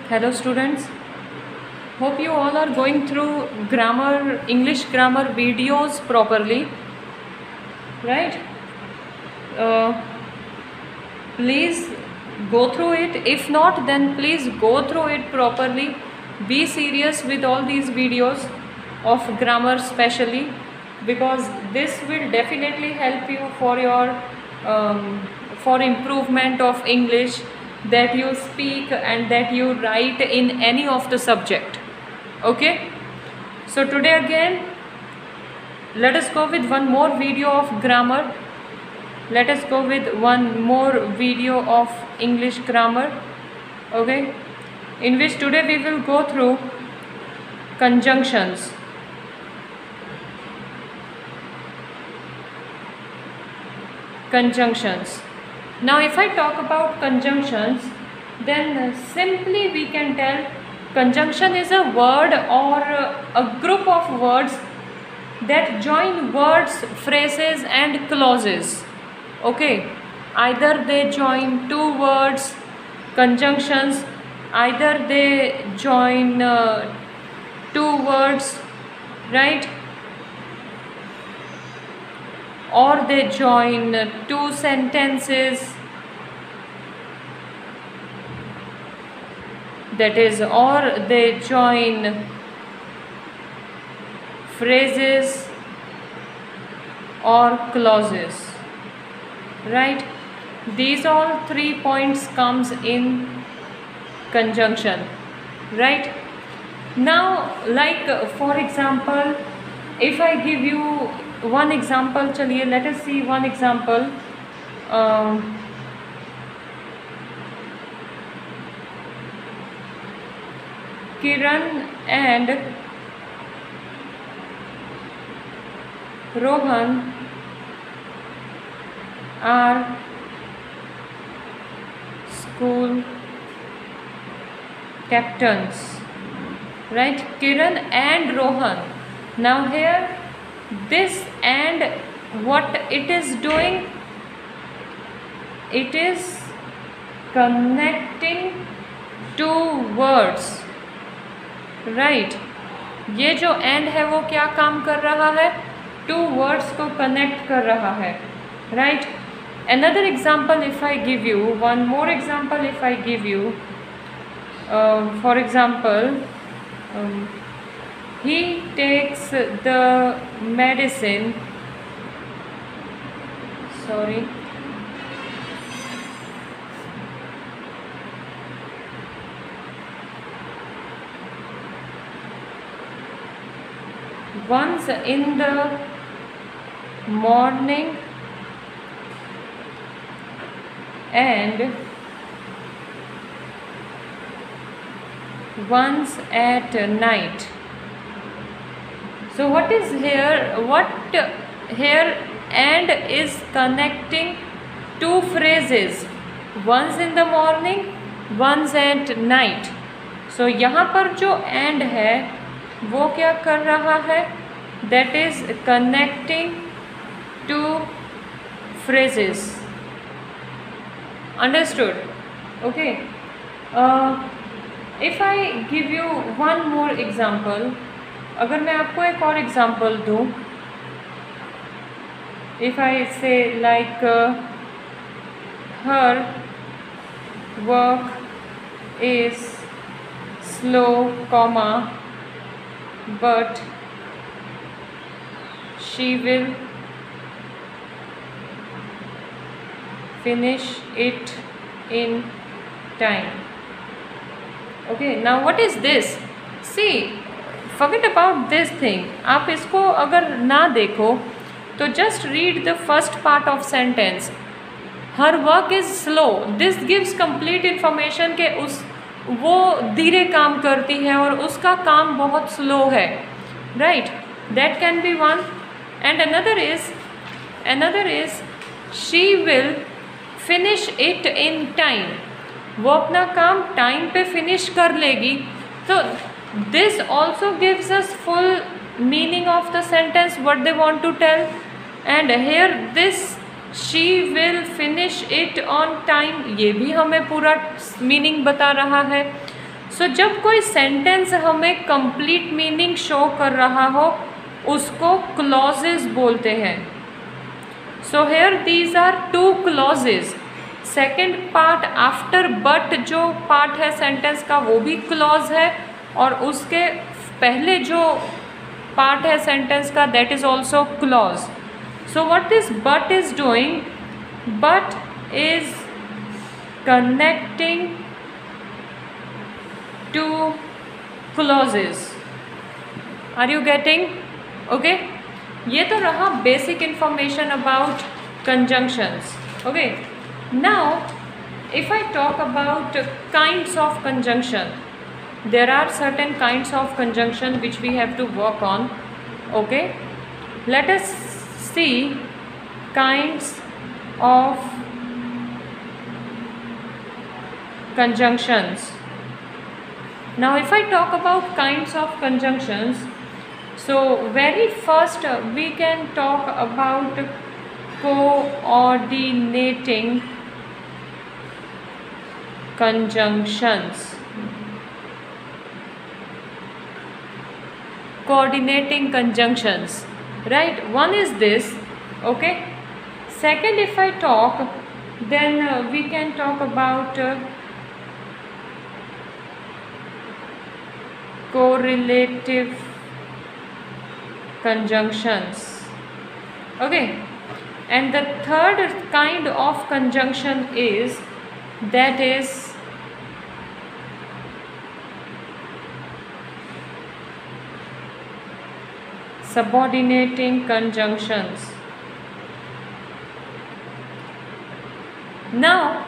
Hello students, hope you all are going through grammar, English grammar videos properly, right? Uh, Please go through it. If not, then please go through it properly. Be serious with all these videos of grammar especially, because this will definitely help you for your for improvement of English that you speak and that you write in any of the subject. Okay, so today again let us go with one more video of grammar. Let us go with one more video of English grammar, okay, in which today we will go through conjunctions. Conjunctions. Now if I talk about conjunctions, then simply we can tell conjunction is a word or a group of words that join words, phrases and clauses. Okay, either they join two words, conjunctions, either they join two words, right, or they join two sentences, that is, or they join phrases or clauses, right? These all 3 points comes in conjunction, right? Now, like for example, if I give you one example, chaliye let us see one example. Kiran and Rohan are school captains, right? Kiran and Rohan. Now here this and what it is doing, it is connecting two words, right? ये जो and है वो क्या काम कर रहा है? Two words को कनेक्ट कर रहा है, right? Another example if I give you, one more example if I give you, for example, he takes the medicine, sorry, once in the morning and once at night. So what is here? What here and is connecting two phrases, once in the morning, once at night. So यहाँ पर जो and है वो क्या कर रहा है? That is connecting two phrases. Understood? Okay. If I give you one more example, अगर मैं आपको एक और एग्जाम्पल दूँ, if I say like her work is slow, comma, but she will finish it in time. Okay, now what is this? See, forget about this thing. आप इसको अगर ना देखो तो just read the first part of sentence. Her work is slow. This gives complete information के वो धीरे काम करती है और उसका काम बहुत स्लो है, right? That can be one. And another is she will finish it in time. वो अपना काम टाइम पे फिनिश कर लेगी. तो this also gives us full meaning of the sentence, what they want to tell. And here this she will finish it on time, ये भी हमें पूरा मीनिंग बता रहा है. सो जब कोई सेंटेंस हमें कंप्लीट मीनिंग शो कर रहा हो उसको क्लॉजेस बोलते हैं. So here these are two clauses. Second part after but जो पार्ट है सेंटेंस का वो भी क्लॉज है, और उसके पहले जो पार्ट है सेंटेंस का that is also clause. So what this but is doing? But is connecting two clauses. Are you getting? Okay, ये तो रहा basic information about conjunctions. Okay, now if I talk about kinds of conjunction, there are certain kinds of conjunction which we have to work on. Okay, let us see kinds of conjunctions. Now if I talk about kinds of conjunctions, so very first we can talk about coordinating conjunctions. Coordinating conjunctions, right? One is this. Okay, second if I talk, then we can talk about correlative conjunctions. Okay, and the third kind of conjunction is that is subordinating conjunctions. Now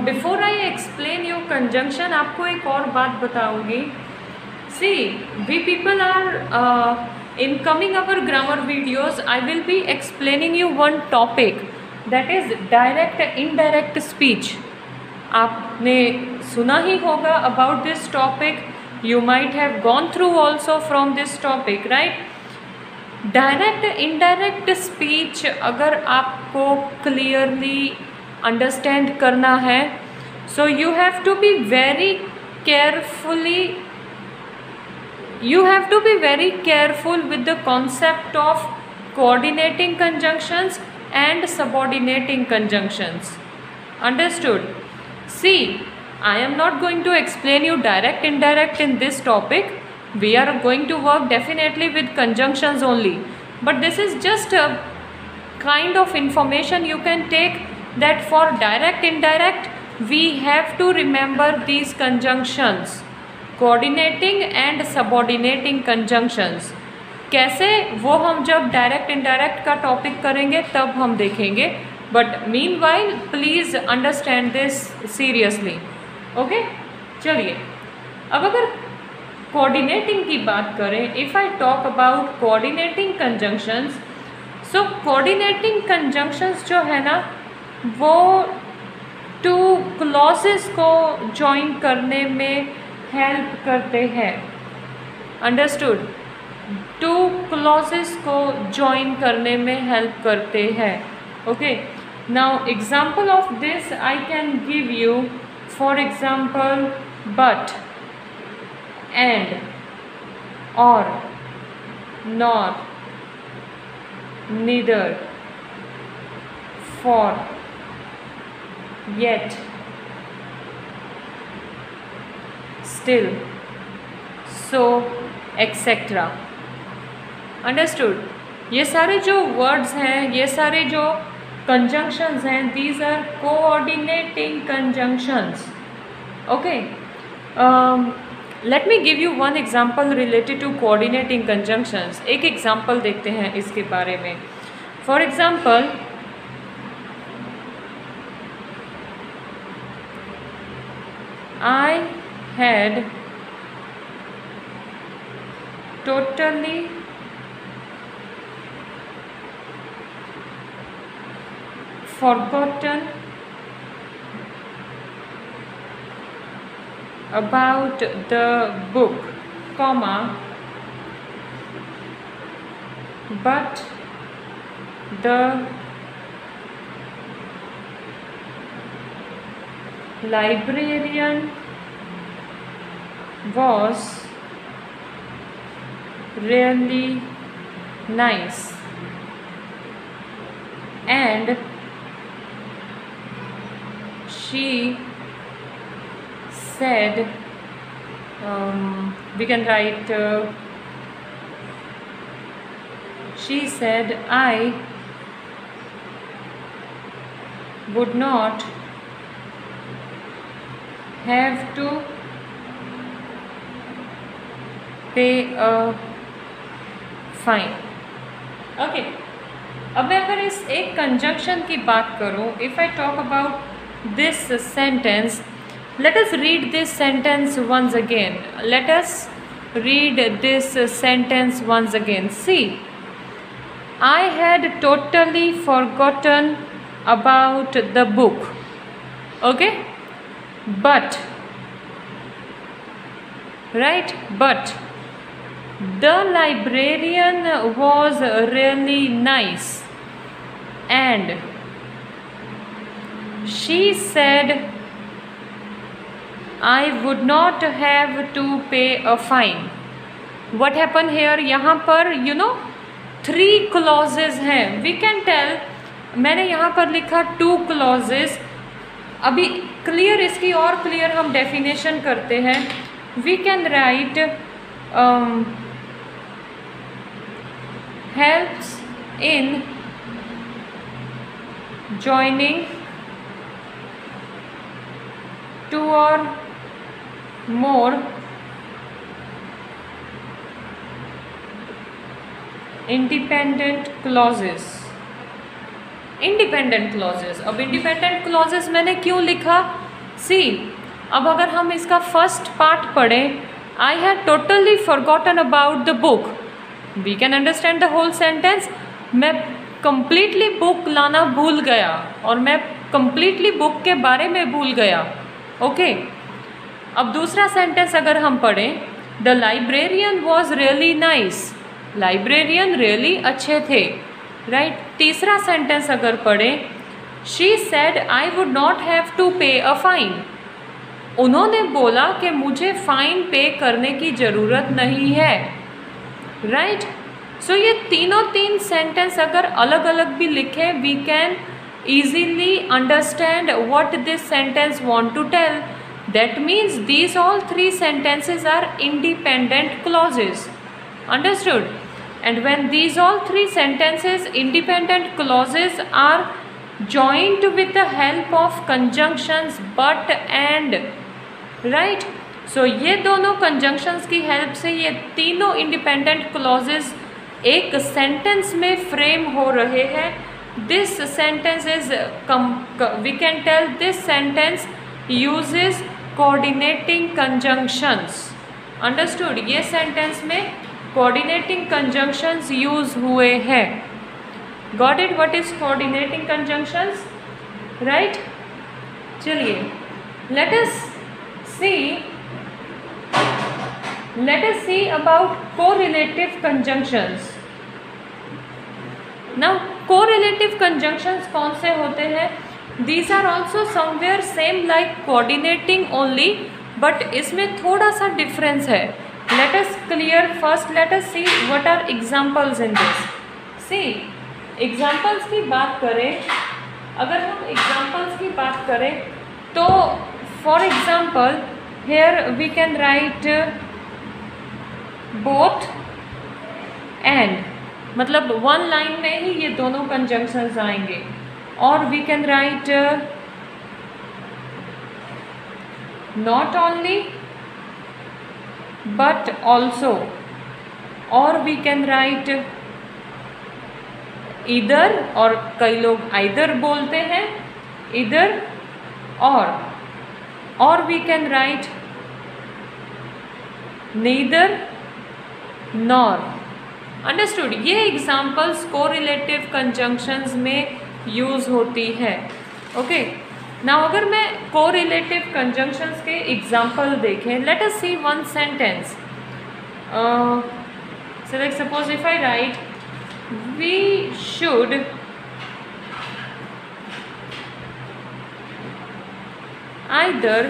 before I explain you conjunction, आपको एक और बात बताऊंगी. See, we people are in coming our grammar videos, I will be explaining you one topic, that is direct indirect speech. आपने सुना ही होगा about this topic. You might have gone through also from this topic, right? Direct indirect speech अगर आपको clearly understand करना है, so you have to be very careful with the concept of coordinating conjunctions and subordinating conjunctions. Understood? See, I am not going to explain you direct indirect in this topic. We are going to work definitely with conjunctions only, but this is just a kind of information you can take, that for direct indirect we have to remember these conjunctions, coordinating and subordinating conjunctions. कैसे वो हम जब direct indirect का topic करेंगे तब हम देखेंगे, but meanwhile please understand this seriously. Okay, चलिए अब अगर कोऑर्डिनेटिंग की बात करें, if I talk about coordinating conjunctions, so coordinating conjunctions जो है ना वो टू क्लॉजेस को जॉइन करने में हेल्प करते हैं. अंडरस्टूड? टू क्लॉजेस को जॉइन करने में हेल्प करते हैं. Okay, now example of this I can give you. For example, but, and, or, nor, neither, for, yet, still, so, etc. Understood? ये सारे जो वर्ड्स हैं, ये सारे जो कंजंक्शंस हैं, these are coordinating conjunctions. Okay, let me give you one example related to coordinating conjunctions. एक example देखते हैं इसके बारे में. For example, I had totally forgotten about the book, comma, but the librarian was really nice and she said, we can write, she said I would not have to pay a fine. Okay, अब मैं अगर इस एक conjunction की बात करूं, if I talk about this sentence, let us read this sentence once again. Let us read this sentence once again. See, I had totally forgotten about the book. Okay, but, right, but the librarian was really nice and she said I would not have to pay a fine. What happened here? यहाँ पर three clauses हैं. We can tell, मैंने यहाँ पर लिखा two clauses. अभी clear, इसकी और क्लियर हम डेफिनेशन करते हैं. We can write helps in joining two or more independent clauses. Independent clauses. अब इंडिपेंडेंट क्लॉजेस मैंने क्यों लिखा? सी, अब अगर हम इसका फर्स्ट पार्ट पढ़ें, I had totally forgotten about the book, we can understand the whole sentence. मैं कंप्लीटली बुक लाना भूल गया और मैं कंप्लीटली बुक के बारे में भूल गया. ओके, अब दूसरा सेंटेंस अगर हम पढ़ें, the librarian was really nice, librarian really अच्छे थे, राइट. तीसरा सेंटेंस अगर पढ़ें, she said I would not have to pay a fine, उन्होंने बोला कि मुझे फ़ाइन पे करने की ज़रूरत नहीं है, राइट. सो ये तीन सेंटेंस अगर अलग अलग भी लिखें, we can easily understand what this sentence want to tell. That means these all three sentences are independent clauses. Understood? And when these all three sentences, independent clauses, are joined with the help of conjunctions but and, right. So ये दोनों conjunctions की help से ये तीनों independent clauses एक sentence में frame हो रहे हैं. This sentence is, we can tell this sentence uses coordinating conjunctions. Understood? ये sentence में कोऑर्डिनेटिंग कंजंक्शंस यूज हुए हैं. Got it? What is coordinating conjunctions, right. चलिए, let us see about correlative conjunctions. Now correlative conjunctions कौन से होते हैं? These are also somewhere same like coordinating only, but इसमें थोड़ा सा डिफरेंस है. Let us clear first. Let us see what are examples in this. See, examples की बात करें, अगर हम examples की बात करें तो for example here we can write both and, मतलब one line में ही ये दोनों conjunctions आएंगे. और we can write not only but also, और we can write either, और कई लोग either बोलते हैं, either और we can write neither nor. Understood? ये examples correlative conjunctions में use होती है. Okay. Now अगर मैं correlative conjunctions के example देखें, let us see one sentence. So like suppose if I write, we should either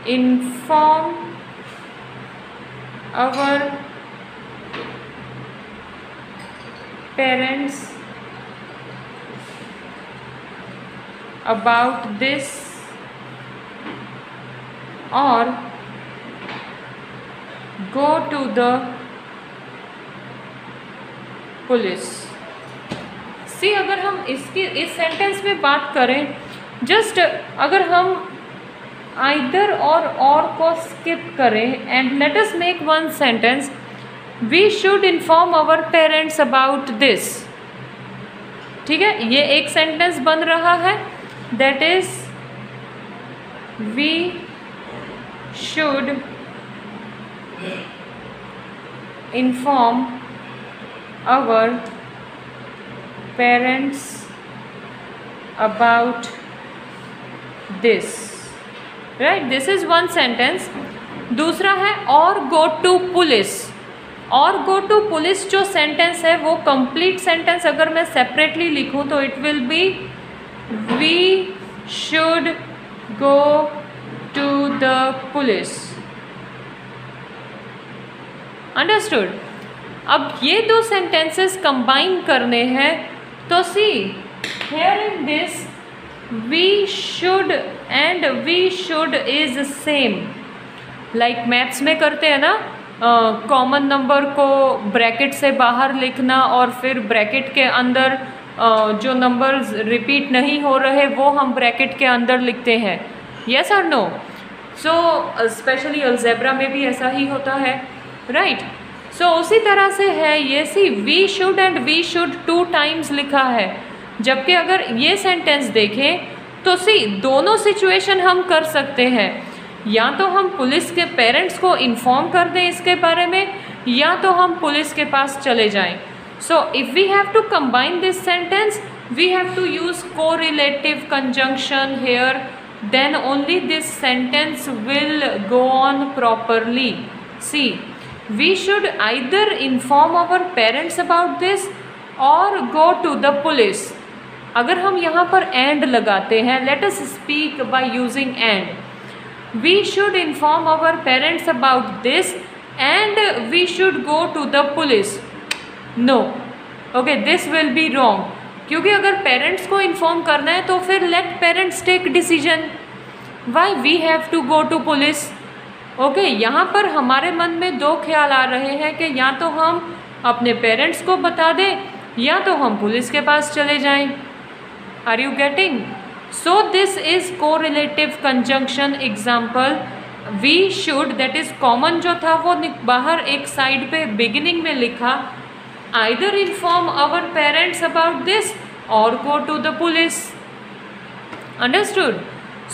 inform our parents about this or go to the police. See अगर हम इस sentence में बात करें, जस्ट अगर हम आइदर और को स्किप करें and let us make one sentence, we should inform our parents about this. ठीक है, ये एक सेंटेंस बन रहा है, that is we should inform our parents about this, right? This is one sentence. दूसरा है और go to police। और go to police जो सेंटेंस है वो कंप्लीट सेंटेंस अगर मैं सेपरेटली लिखूं तो it will be we should go to the police। Understood? अब ये दो सेंटेंसेस कंबाइन करने हैं तो see here in this we should and we should is same, like maths में करते हैं ना, कॉमन नंबर को ब्रैकेट से बाहर लिखना और फिर ब्रैकेट के अंदर जो नंबर्स रिपीट नहीं हो रहे वो हम ब्रैकेट के अंदर लिखते हैं, यस और नो? सो स्पेशली अलजेब्रा में भी ऐसा ही होता है, राइट? सो उसी तरह से है ये। See we should and we should 2 times लिखा है, जबकि अगर ये सेंटेंस देखें तो सी दोनों सिचुएशन हम कर सकते हैं, या तो हम पुलिस के पेरेंट्स को इन्फॉर्म कर दें इसके बारे में, या तो हम पुलिस के पास चले जाएं। So if we have to combine this sentence we have to use correlative conjunction here, then only this sentence will go on properly. See we should either inform our parents about this or go to the police। अगर हम यहाँ पर and लगाते हैं, let us speak by using and, we should inform our parents about this and we should go to the police। no, okay, this will be wrong, क्योंकि अगर parents को inform करना है तो फिर let parents take decision, why we have to go to police। Okay यहाँ पर हमारे मन में 2 ख्याल आ रहे हैं कि या तो हम अपने पेरेंट्स को बता दें या तो हम पुलिस के पास चले जाएं। Are you getting? So this is correlative conjunction example. We should, that is common जो था वो बाहर एक साइड पे बिगिनिंग में लिखा, either inform our parents about this और go to the police. Understood?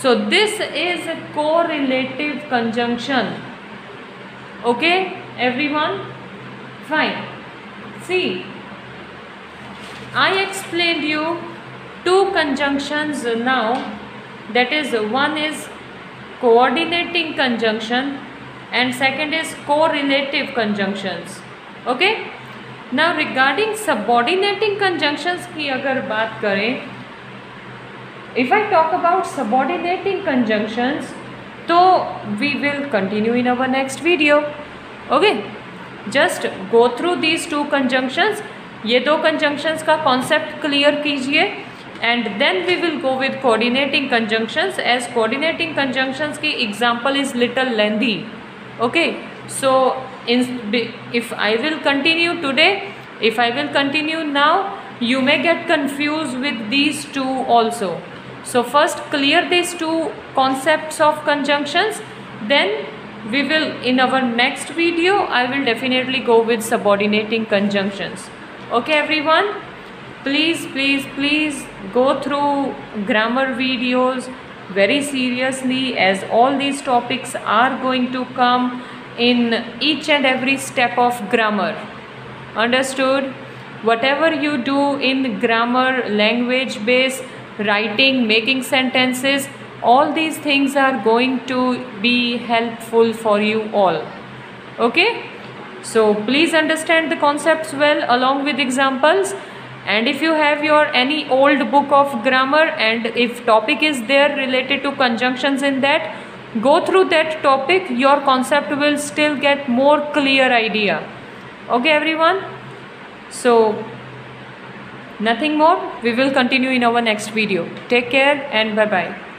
So this is a correlative conjunction. Okay, everyone? Fine. See, I explained you 2 conjunctions now. That is, one is coordinating conjunction and second is correlative conjunctions. Okay? Now regarding subordinating conjunctions की अगर बात करें, if I talk about subordinating conjunctions, तो we will continue in our next video. Okay, just go through these 2 conjunctions. ये 2 conjunctions का concept clear कीजिए and then we will go with coordinating conjunctions, as coordinating conjunctions की example is little lengthy. Okay, so if I will continue today, if I will continue now, you may get confused with these 2 also. So first clear these 2 concepts of conjunctions, then we will, in our next video, I will definitely go with subordinating conjunctions. Okay everyone, please go through grammar videos very seriously, as all these topics are going to come in each and every step of grammar. Understood? Whatever you do in grammar, language base, writing, making sentences, all these things are going to be helpful for you all. Okay, so please understand the concepts well along with examples, and if you have your any old book of grammar and if topic is there related to conjunctions in that, go through that topic, your concept will still get more clear idea. Okay everyone, so nothing more, we will continue in our next video. Take care and bye bye.